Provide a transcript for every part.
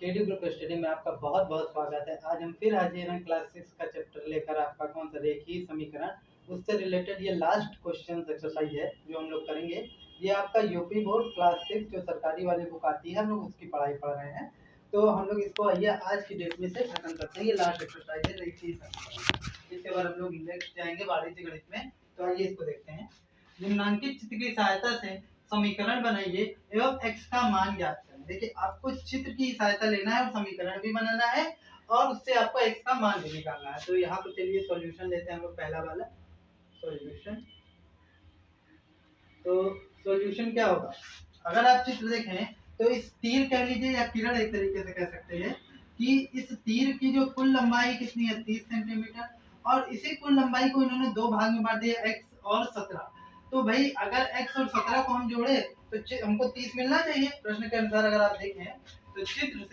KD group study में आपका बहुत बहुत स्वागत है। आज हम फिर हाजिर हैं क्लास 6 का चैप्टर लेकर। आपका कौन सा रेखीय समीकरण उससे रिलेटेड ये लास्ट क्वेश्चन एक्सरसाइज है जो हम लोग करेंगे। ये आपका यूपी बोर्ड क्लास 6 जो सरकारी वाली बुक आती है, हम लोग उसकी पढ़ाई पढ़ रहे हैं। तो हम लोग इसको आइए आज की डेट में से खत्म करते हैं। ये लास्ट एक्सरसाइज है रेखीय समीकरण। इसके बाद हम लोग नेक्स्ट जाएंगे वाणिज्य गणित में। तो आइए इसको देखते हैं। निम्नांकित चित्र की सहायता से समीकरण बनाइए एवं x का मान ज्ञात करें। देखिए, आपको चित्र की सहायता लेना है और समीकरण भी बनाना है और उससे आपको x का मान भी निकालना है। तो यहाँ पर चलिए सॉल्यूशन लेते हैं हम लोग। पहला वाला सॉल्यूशन। तो सॉल्यूशन क्या होगा, अगर आप चित्र देखें तो इस तीर कह लीजिए या किरण, एक तरीके से कह सकते हैं कि इस तीर की जो कुल लंबाई कितनी है 30 सेंटीमीटर, और इसी कुल लंबाई को इन्होंने दो भाग में बांट दिया, x और 17। तो भाई अगर x और 17 को हम जोड़े तो हमको 30 मिलना चाहिए प्रश्न के अनुसार। अगर आप देखें तो चित्र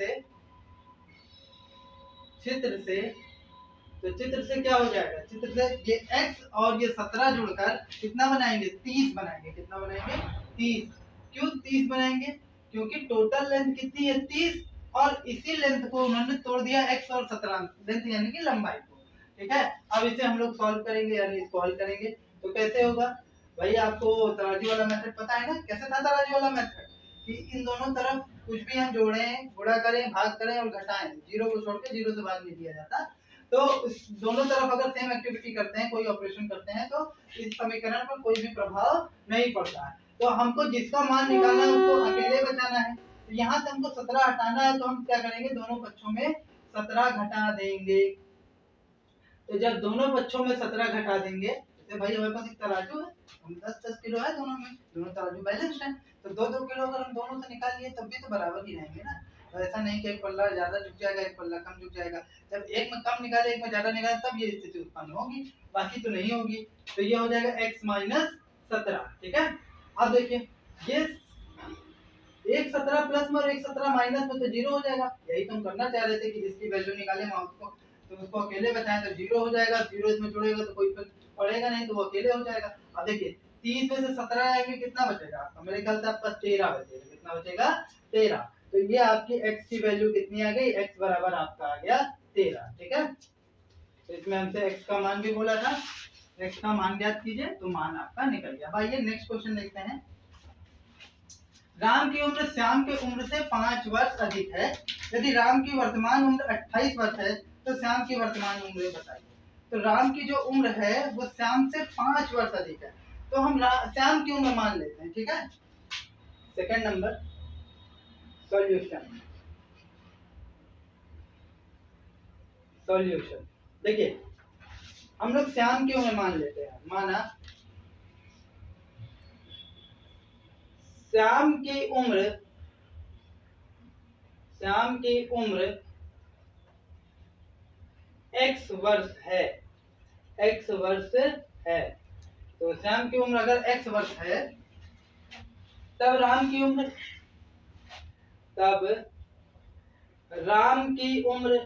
से क्या हो जाएगा, चित्र से ये x और ये 17 जुड़कर कितना बनाएंगे, 30 बनाएंगे। कितना बनाएंगे, 30। क्यों 30 बनाएंगे, क्योंकि टोटल लेंथ कितनी है 30, और इसी लेंथ को उन्होंने तोड़ दिया x और 17 लेंथ यानी कि लंबाई को। ठीक है, अब इसे हम लोग सॉल्व करेंगे यानी इसको हल करेंगे। तो कैसे होगा भाई, आपको तराजू वाला मेथड पता है ना। कैसे था तराजू वाला मेथड कि इन दोनों तरफ कुछ भी हम जोड़ें, गुणा करें, भाग करें और घटाएं, जीरो को छोड़ के जीरो से भाग नहीं दिया जाता। तो दोनों तरफ अगर सेम एक्टिविटी करते हैं, कोई ऑपरेशन करते हैं, तो इस समीकरण पर कोई भी प्रभाव नहीं पड़ता है। तो हमको जिसका मान निकालना है उसको अकेले बचाना है। तो यहाँ से हमको 17 हटाना है, तो हम क्या करेंगे, दोनों पक्षों में 17 घटा देंगे। तो जब दोनों पक्षों में 17 घटा देंगे, तो भाई हमारे पास एक तराजू है, हम 10-10 किलो है दोनों में, दोनों तराजू बैलेंस्ड है। तो 2-2 किलो अगर हम दोनों से निकाल लिए तब भी तो बराबर ही रहेंगे ना। तो ऐसा नहीं कि एक पल्ला ज्यादा झुक जाएगा एक पल्ला कम झुक जाएगा। जब एक में कम निकाले एक में ज्यादा निकाले तब ये स्थिति उत्पन्न होगी, बाकी तो नहीं होगी। तो ये हो जाएगा x माइनस 17। ठीक है, अब देखिए ये एक 17 प्लस में और एक 17 माइनस में तो जीरो हो जाएगा। यही तो हम करना चाह रहे थे कि जिसकी वैल्यू निकाले हम उसको, तो उसको अकेले बचाएं तो जीरो हो जाएगा। जीरो इसमें जुड़ेगा तो कोई पड़ेगा नहीं, तो वो अकेले हो जाएगा। अब देखिए 30 में से 17 आएंगे, कितना बचेगा आपका, मेरे ख्याल से आपका 13 बचेगा। कितना बचेगा, 13। तो ये आपकी x की वैल्यू कितनी आ गई, x बराबर आपका आ गया 13। ठीक है, तो इसमें हमसे x का मान भी बोला था, x का मान ज्ञात कीजिए, तो मान आपका निकल गया। भाई ये नेक्स्ट क्वेश्चन देखते हैं। राम की उम्र श्याम की उम्र से 5 वर्ष अधिक है। यदि राम की वर्तमान उम्र 28 वर्ष है तो श्याम की वर्तमान उम्र बताइए। तो राम की जो उम्र है वो श्याम से 5 वर्ष अधिक है, तो हम श्याम की उम्र मान लेते हैं। ठीक है, सेकंड नंबर सॉल्यूशन। देखिए हम लोग श्याम की उम्र मान लेते हैं। माना श्याम की उम्र x वर्ष है, x वर्ष है। तो श्याम की उम्र अगर x वर्ष है तब राम की उम्र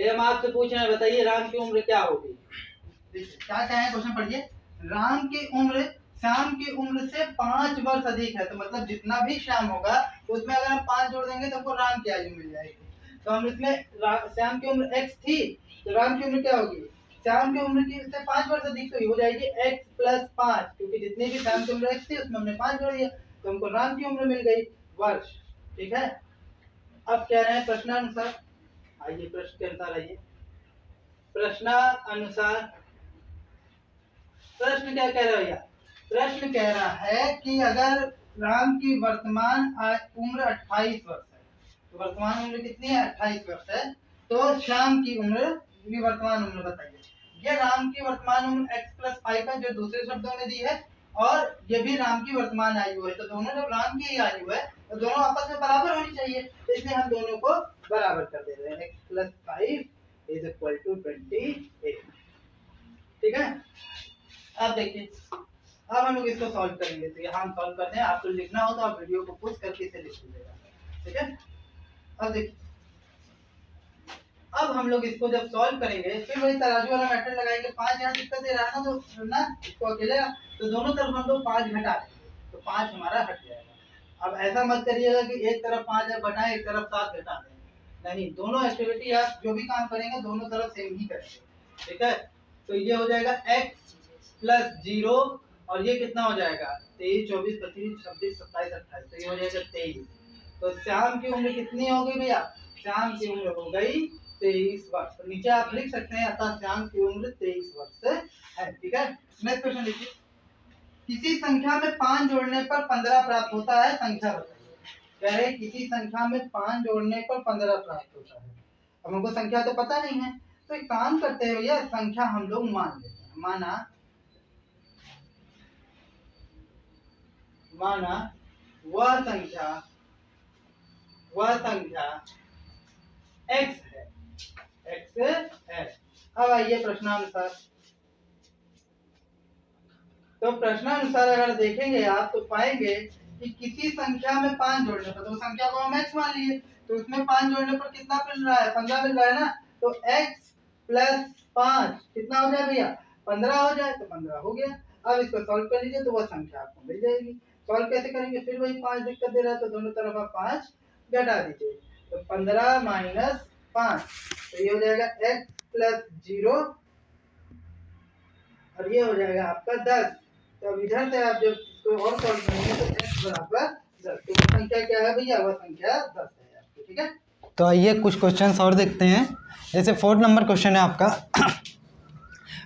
हम आपसे पूछ रहे हैं, बताइए राम की उम्र क्या होगी। क्या है क्वेश्चन पढ़िए। राम की उम्र श्याम की उम्र से 5 वर्ष अधिक है, तो मतलब जितना भी श्याम होगा तो उसमें अगर हम 5 जोड़ देंगे तो हमको राम की आयु मिल जाएगी। तो हम इसमें श्याम की उम्र x थी, तो राम की उम्र क्या होगी, श्याम की उम्र की से 5 वर्ष अधिक, तो हो जाएगी x प्लस 5, क्योंकि जितनी भी श्याम की उम्र x थी उसमें हमने 5 जोड़ दिया, तो हमको राम की उम्र मिल गई वर्ष। ठीक है, अब कह रहे हैं प्रश्नानुसार, आइए प्रश्न के अनुसार आइए। प्रश्नानुसार प्रश्न क्या कह रहा है भैया, प्रश्न कह रहा है कि अगर राम की वर्तमान उम्र 28 वर्ष है, तो वर्तमान उम्र कितनी है 28 वर्ष है, तो श्याम की उम्र की वर्तमान उम्र बताइए। ये राम की वर्तमान उम्र x प्लस 5 है जो दूसरे शब्दों में दी है, और ये भी राम की वर्तमान आयु है। तो दोनों जब राम की आयु है तो दोनों आपस में बराबर होनी चाहिए, इसलिए हम दोनों को बराबर कर दे रहे हैं। x plus 5 is equal to 28। ठीक है, अब देखिए अब हम लोग इसको सॉल्व करेंगे। तो यहाँ हम सॉल्व करते हैं, आपको लिखना हो तो आप वीडियो को पुश करके इसे लिख लीजिएगा। ठीक है, अब देखिए अब हम लोग इसको जब सॉल्व करेंगे फिर वही तराजू वाला मेथड लगाएंगे। 5 यहाँ दिक्कत दे रहा है ना, तो ना इसको अकेले, तो दोनों तरफ हम लोग 5 घटा देंगे, तो 5 हमारा हट जाएगा। अब ऐसा मत करिएगा कि एक तरफ 5 है घटाएं, एक तरफ 7 घटा दें, नहीं, दोनों एक्टिविटी आप जो भी काम करेंगे दोनों तरफ सेम ही करेंगे, ठीक है। तो ये हो जाएगा x प्लस 0 और ये कितना हो जाएगा 23, 24, 25, 26, 27, 28, तो ये हो जाएगा 23। तो श्याम की उम्र कितनी हो गई भैया, श्याम की उम्र हो गई 23 वर्ष। तो नीचे आप लिख सकते हैं अतः श्याम की उम्र 23 वर्ष है, ठीक है। नेक्स्ट क्वेश्चन लिखिए, किसी संख्या में 5 जोड़ने पर 15 प्राप्त होता है, संख्या बताइए। कह रहे किसी संख्या में 5 जोड़ने पर 15 प्राप्त होता है। अब हमको संख्या तो पता नहीं है, तो एक काम करते हैं भैया, संख्या हम लोग मान लेते हैं। माना वह संख्या x है। अब आइए प्रश्नानुसार। तो प्रश्नानुसार अगर देखेंगे आप तो पाएंगे कि किसी संख्या में 5 जोड़ने पर, तो संख्या को हम x मान लिए, तो उसमें 5 जोड़ने पर कितना मिल रहा है, 15 मिल रहा है ना। तो x प्लस 5 कितना हो जाए भैया, 15 हो जाए, तो 15 हो गया। अब इसको सॉल्व कर लीजिए तो वह संख्या आपको मिल जाएगी। सॉल्व कैसे करेंगे, फिर वही 5 दिक्कत दे रहा है, तो दोनों तरफ आप 5 घटा दीजिए, तो 15 माइनस 5, तो ये हो जाएगा x प्लस 0 और ये हो जाएगा आपका 10। तो अब इधर से आप जब इसको और सॉल्व करेंगे तो x बराबर 10, तो वो संख्या क्या है भैया, वह संख्या 10 है आपकी, ठीक है। तो आइए कुछ क्वेश्चंस और देखते हैं। जैसे 4 नंबर क्वेश्चन है आपका,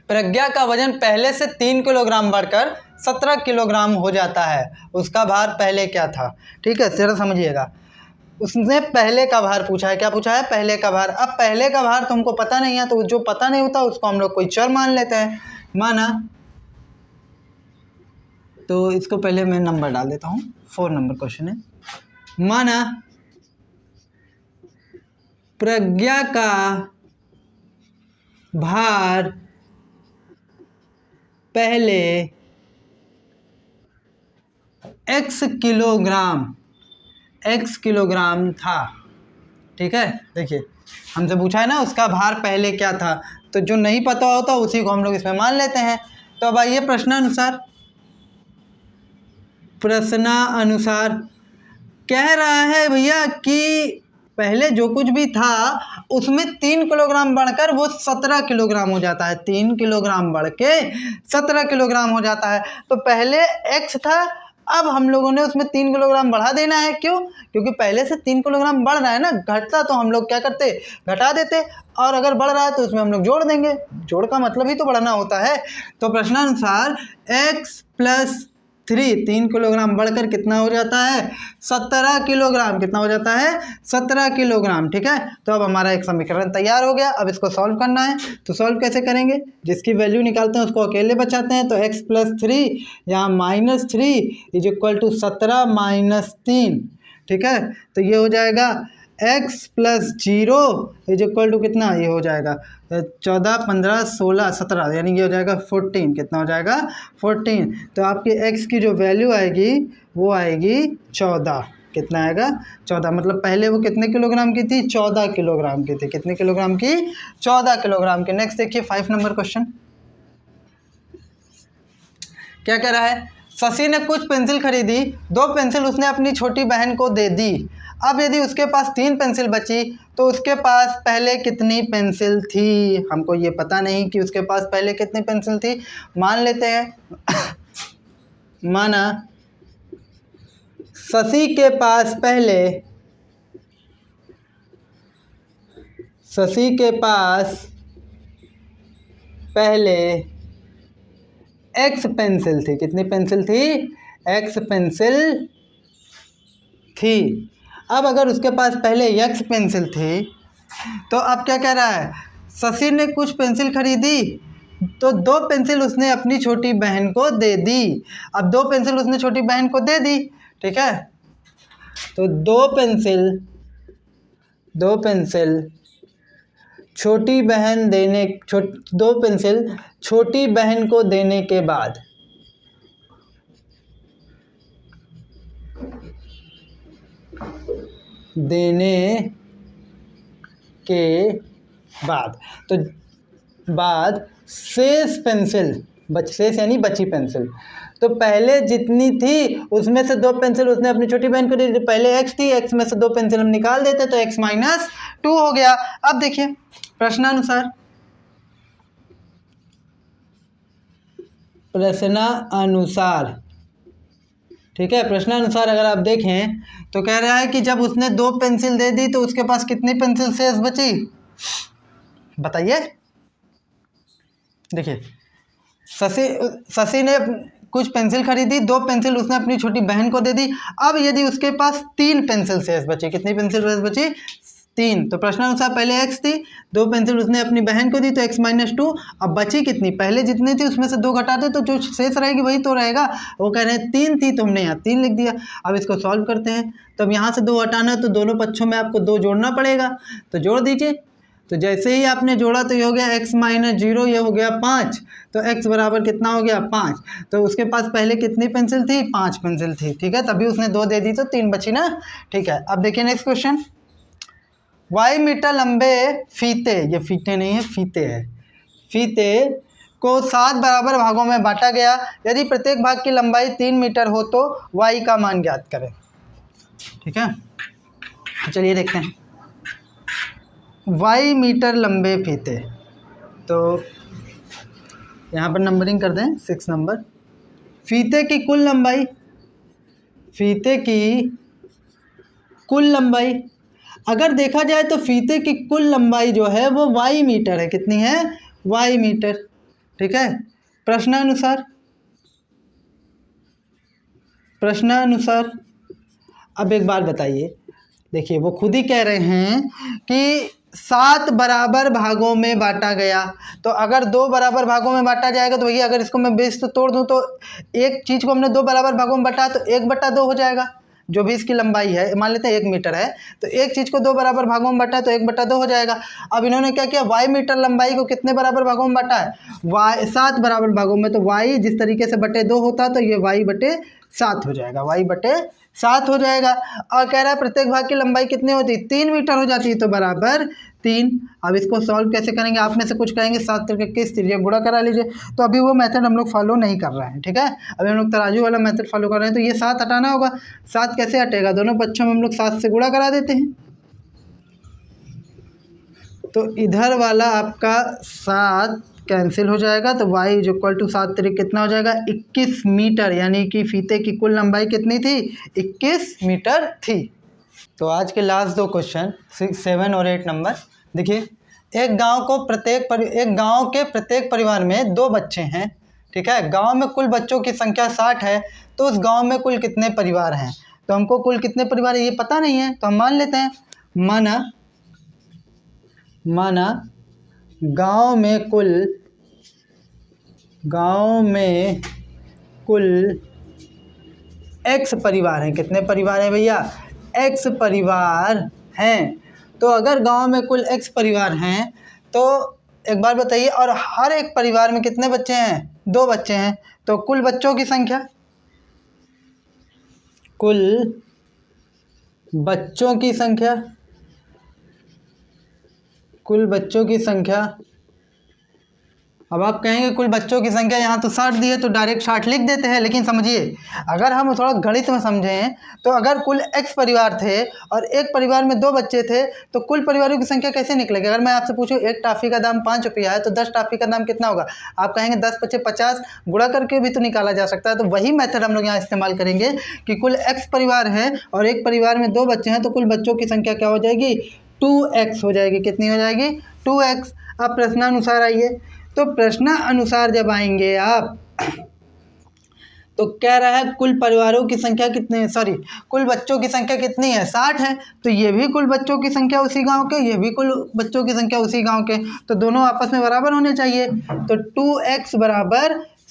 प्रज्ञा का वजन पहले से 3 किलोग्राम बढ़कर 17 किलोग्राम हो जाता है, उसका भार पहले क्या था। ठीक है, जरा समझिएगा। उसने पहले का भार पूछा है, क्या पूछा है, पहले का भार। अब पहले का भार तो हमको पता नहीं है, तो जो पता नहीं होता उसको हम लोग कोई चर मान लेते हैं। माना, तो इसको पहले मैं नंबर डाल देता हूँ, 4 नंबर क्वेश्चन है। माना प्रज्ञा का भार पहले x किलोग्राम था। ठीक है, देखिए हमसे पूछा है ना उसका भार पहले क्या था, तो जो नहीं पता होता उसी को हम लोग इसमें मान लेते हैं। तो अब आइए प्रश्नानुसार कह रहा है भैया कि पहले जो कुछ भी था उसमें 3 किलोग्राम बढ़कर वो 17 किलोग्राम हो जाता है, 3 किलोग्राम बढ़ के 17 किलोग्राम हो जाता है। तो पहले x था, अब हम लोगों ने उसमें 3 किलोग्राम बढ़ा देना है। क्यों, क्योंकि पहले से 3 किलोग्राम बढ़ रहा है ना, घटता तो हम लोग क्या करते, घटा देते, और अगर बढ़ रहा है तो उसमें हम लोग जोड़ देंगे। जोड़ का मतलब ही तो बढ़ना होता है। तो प्रश्नानुसार x प्लस 3 किलोग्राम बढ़कर कितना हो जाता है, 17 किलोग्राम। कितना हो जाता है, 17 किलोग्राम। ठीक है, तो अब हमारा एक समीकरण तैयार हो गया। अब इसको सॉल्व करना है, तो सॉल्व कैसे करेंगे, जिसकी वैल्यू निकालते हैं उसको अकेले बचाते हैं। तो x प्लस 3 यहाँ minus 3 is equal to 17 minus 3। ठीक है, तो ये हो जाएगा x plus 0 is equal to कितना, ये हो जाएगा 14, 15, 16, 17, यानी ये हो जाएगा 14। कितना हो जाएगा, 14। तो आपकी x की जो वैल्यू आएगी वो आएगी 14। कितना आएगा, 14। मतलब पहले वो कितने किलोग्राम की थी, 14 किलोग्राम की थी। कितने किलोग्राम की, 14 किलोग्राम की। नेक्स्ट देखिए 5 नंबर क्वेश्चन, क्या कह रहा है, शशि ने कुछ पेंसिल खरीदी, 2 पेंसिल उसने अपनी छोटी बहन को दे दी। अब यदि उसके पास 3 पेंसिल बची तो उसके पास पहले कितनी पेंसिल थी। हमको ये पता नहीं कि उसके पास पहले कितनी पेंसिल थी। मान लेते हैं माना शशि के पास पहले x पेंसिल थी। कितनी पेंसिल थी, x पेंसिल थी। अब अगर उसके पास पहले x पेंसिल थी, तो अब क्या कह रहा है, शशि ने कुछ पेंसिल खरीदी तो 2 पेंसिल उसने अपनी छोटी बहन को दे दी। अब 2 पेंसिल उसने छोटी बहन को दे दी। ठीक है, तो 2 पेंसिल छोटी बहन को देने के बाद शेष पेंसिल शेष यानी बची पेंसिल, तो पहले जितनी थी उसमें से 2 पेंसिल उसने अपनी छोटी बहन को दे दी। पहले x थी, x में से 2 पेंसिल हम निकाल देते तो x माइनस 2 हो गया। अब देखिए प्रश्नानुसार ठीक है, प्रश्नानुसार अगर आप देखें तो कह रहा है कि जब उसने 2 पेंसिल दे दी तो उसके पास कितनी पेंसिल शेष बची, बताइए। देखिए शशि ने कुछ पेंसिल खरीदी, 2 पेंसिल उसने अपनी छोटी बहन को दे दी। अब यदि उसके पास 3 पेंसिल शेष बची, कितनी पेंसिल शेष बची, 3। तो प्रश्नानुसार पहले x थी, 2 पेंसिल उसने अपनी बहन को दी तो x माइनस 2। अब बची कितनी, पहले जितनी थी उसमें से 2 घटा दे तो जो शेष रहेगी वही तो रहेगा। वो कह रहे हैं 3 थी तो हमने यहाँ 3 लिख दिया। अब इसको सॉल्व करते हैं। तो अब यहाँ से 2 हटाना है तो दोनों पक्षों में आपको 2 जोड़ना पड़ेगा, तो जोड़ दीजिए। तो जैसे ही आपने जोड़ा तो ये हो गया x माइनस 0, ये हो गया 5। तो x बराबर कितना हो गया, 5। तो उसके पास पहले कितनी पेंसिल थी, 5 पेंसिल थी, ठीक है। तभी उसने 2 दे दी तो 3 बची ना, ठीक है। अब देखिए नेक्स्ट क्वेश्चन, y मीटर लंबे फीते, ये फीते नहीं है फीते है, फीते को 7 बराबर भागों में बांटा गया। यदि प्रत्येक भाग की लंबाई 3 मीटर हो तो y का मान ज्ञात करें, ठीक है। चलिए देखते हैं y मीटर लंबे फीते। तो यहाँ पर नंबरिंग कर दें 6 नंबर। फीते की कुल लंबाई, फीते की कुल लंबाई अगर देखा जाए तो फीते की कुल लंबाई जो है वो y मीटर है। कितनी है, y मीटर, ठीक है। प्रश्नानुसार अब एक बात बताइए, देखिए वो खुद ही कह रहे हैं कि 7 बराबर भागों में बांटा गया। तो अगर 2 बराबर भागों में बांटा जाएगा तो भैया अगर इसको मैं 20 से तोड़ दूं तो एक चीज़ को हमने 2 बराबर भागों में बांटा तो 1/2 हो जाएगा। जो भी इसकी लंबाई है, मान लेते हैं 1 मीटर है, तो एक चीज़ को 2 बराबर भागों में बांटा तो 1/2 हो जाएगा। अब इन्होंने क्या किया, y मीटर लंबाई को कितने बराबर भागों में बांटा है, 7 बराबर भागों में। तो y जिस तरीके से बटे 2 होता तो ये y/7 हो जाएगा, y/7 हो जाएगा। और कह रहा है प्रत्येक भाग की लंबाई कितनी होती, 3 मीटर हो जाती है, तो बराबर 3। अब इसको सॉल्व कैसे करेंगे, आप में से कुछ कहेंगे 7 तरीके किस तरीके गुणा करा लीजिए। तो अभी वो मेथड हम लोग फॉलो नहीं कर रहे हैं, ठीक है। अभी हम लोग तराजू वाला मेथड फॉलो कर रहे हैं। तो ये 7 हटाना होगा, 7 कैसे हटेगा, दोनों पक्षों में हम लोग 7 से गुणा करा देते हैं। तो इधर वाला आपका 7 कैंसिल हो जाएगा, तो y = 7 तरीके कितना हो जाएगा, 21 मीटर। यानी कि फीते की कुल लंबाई कितनी थी, 21 मीटर थी। तो आज के लास्ट 2 क्वेश्चन 6, 7 और 8 नंबर। देखिए एक गांव के प्रत्येक परिवार में 2 बच्चे हैं, ठीक है। गांव में कुल बच्चों की संख्या 60 है, तो उस गांव में कुल कितने परिवार हैं। तो हमको कुल कितने परिवार है ये पता नहीं है, तो हम मान लेते हैं, माना गांव में कुल x परिवार हैं। कितने परिवार हैं भैया, x परिवार हैं। तो अगर गांव में कुल x परिवार हैं तो एक बार बताइए, और हर एक परिवार में कितने बच्चे हैं, 2 बच्चे हैं। तो कुल बच्चों की संख्या, कुल बच्चों की संख्या। अब आप कहेंगे कुल बच्चों की संख्या, यहाँ तो 60 दी है तो डायरेक्ट 60 लिख देते हैं। लेकिन समझिए, अगर हम थोड़ा गणित में समझें तो अगर कुल x परिवार थे और एक परिवार में 2 बच्चे थे तो कुल परिवारों की संख्या कैसे निकलेगी। अगर मैं आपसे पूछूं एक टॉफ़ी का दाम 5 रुपया है तो 10 टॉफ़ी का दाम कितना होगा, आप कहेंगे 10 × 5 = 50, गुणा करके भी तो निकाला जा सकता है। तो वही मेथड हम लोग यहाँ इस्तेमाल करेंगे कि कुल x परिवार है और एक परिवार में 2 बच्चे हैं, तो कुल बच्चों की संख्या क्या हो जाएगी, 2x हो जाएगी। कितनी हो जाएगी, 2x। अब प्रश्नानुसार आइए, तो प्रश्नानुसार जब आएंगे आप तो कह रहा है कुल परिवारों की संख्या कुल बच्चों की संख्या कितनी है, 60 है। तो ये भी कुल बच्चों की संख्या उसी गांव के, ये भी कुल बच्चों की संख्या उसी गांव के, तो दोनों आपस में बराबर होने चाहिए। तो 2x =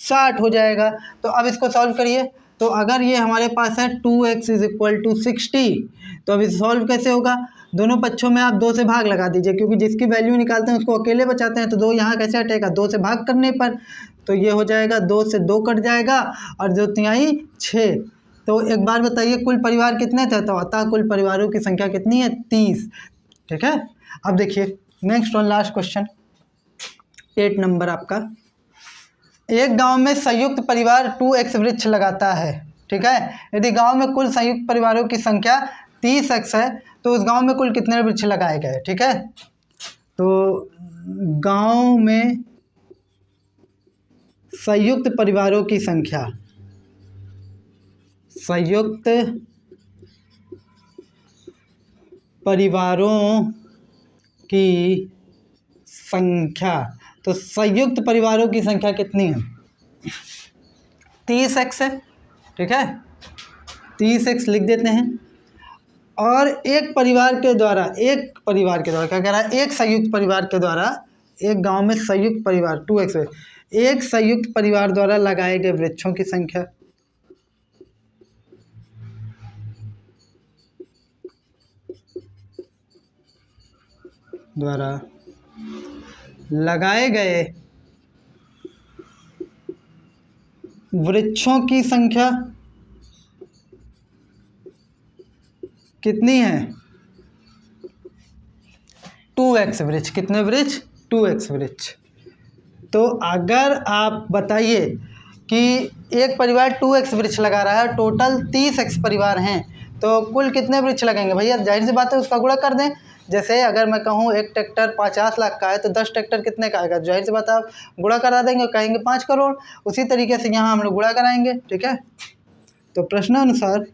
60 हो जाएगा। तो अब इसको सॉल्व करिए। तो अगर ये हमारे पास है 2x = 60, तो अब इसे सॉल्व कैसे होगा, दोनों पक्षों में आप 2 से भाग लगा दीजिए, क्योंकि जिसकी वैल्यू निकालते हैं उसको अकेले बचाते हैं। तो 2 यहाँ कैसे हटेगा, 2 से भाग करने पर। तो ये हो जाएगा 2 से 2 कट जाएगा और 2 तिहाई 6। तो एक बार बताइए कुल परिवार कितने थे, तो अतः कुल परिवारों की संख्या कितनी है, 30, ठीक है। अब देखिए नेक्स्ट और लास्ट क्वेश्चन 8 नंबर आपका। एक गांव में संयुक्त परिवार 2x वृक्ष लगाता है, ठीक है। यदि गांव में कुल संयुक्त परिवारों की संख्या 30x है तो उस गांव में कुल कितने वृक्ष लगाए गए, ठीक है। तो गांव में संयुक्त परिवारों की संख्या, संयुक्त परिवारों की संख्या, तो संयुक्त परिवारों की संख्या कितनी है, 30x है, ठीक है। 30x लिख देते हैं। और एक परिवार के द्वारा क्या कह रहा है, एक संयुक्त परिवार के द्वारा, एक गांव में संयुक्त परिवार 2x है, एक संयुक्त परिवार द्वारा लगाए गए वृक्षों की संख्या, द्वारा लगाए गए वृक्षों की संख्या कितनी है, 2x वृक्ष। कितने वृक्ष, 2x वृक्ष। तो अगर आप बताइए कि एक परिवार 2x वृक्ष लगा रहा है, टोटल 30x परिवार हैं, तो कुल कितने वृक्ष लगेंगे भैया, जाहिर सी बात है उसका गुणा कर दें। जैसे अगर मैं कहूँ एक ट्रैक्टर 50 लाख का है तो 10 ट्रैक्टर कितने का आएगा, जाहिर सी बात है आप गुणा करा देंगे, कहेंगे 5 करोड़। उसी तरीके से यहाँ हम लोग गुणा कराएंगे, ठीक है। तो प्रश्नानुसार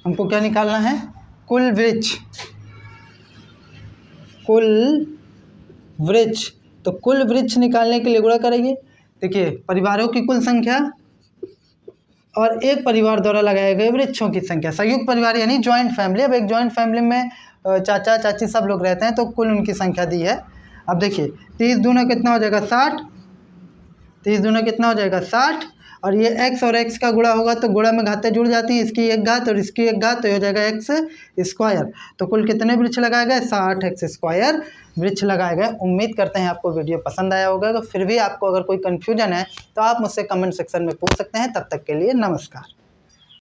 हमको क्या निकालना है, कुल वृक्ष, तो कुल वृक्ष निकालने के लिए गुणा करेंगे। देखिए परिवारों की कुल संख्या और एक परिवार द्वारा लगाए गए वृक्षों की संख्या, संयुक्त परिवार यानी जॉइंट फैमिली। अब एक जॉइंट फैमिली में चाचा चाची सब लोग रहते हैं, तो कुल उनकी संख्या दी है। अब देखिए 30 दूना कितना हो जाएगा 60, 30 दूना कितना हो जाएगा 60, और ये x और x का गुणा होगा तो गुणा में घातें जुड़ जाती है, इसकी एक घात और इसकी एक घात, तो हो जाएगा x स्क्वायर। तो कुल कितने वृक्ष लगाए गए, 60x स्क्वायर वृक्ष लगाए गए। उम्मीद करते हैं आपको वीडियो पसंद आया होगा। तो फिर भी आपको अगर कोई कन्फ्यूजन है तो आप मुझसे कमेंट सेक्शन में पूछ सकते हैं। तब तक के लिए नमस्कार।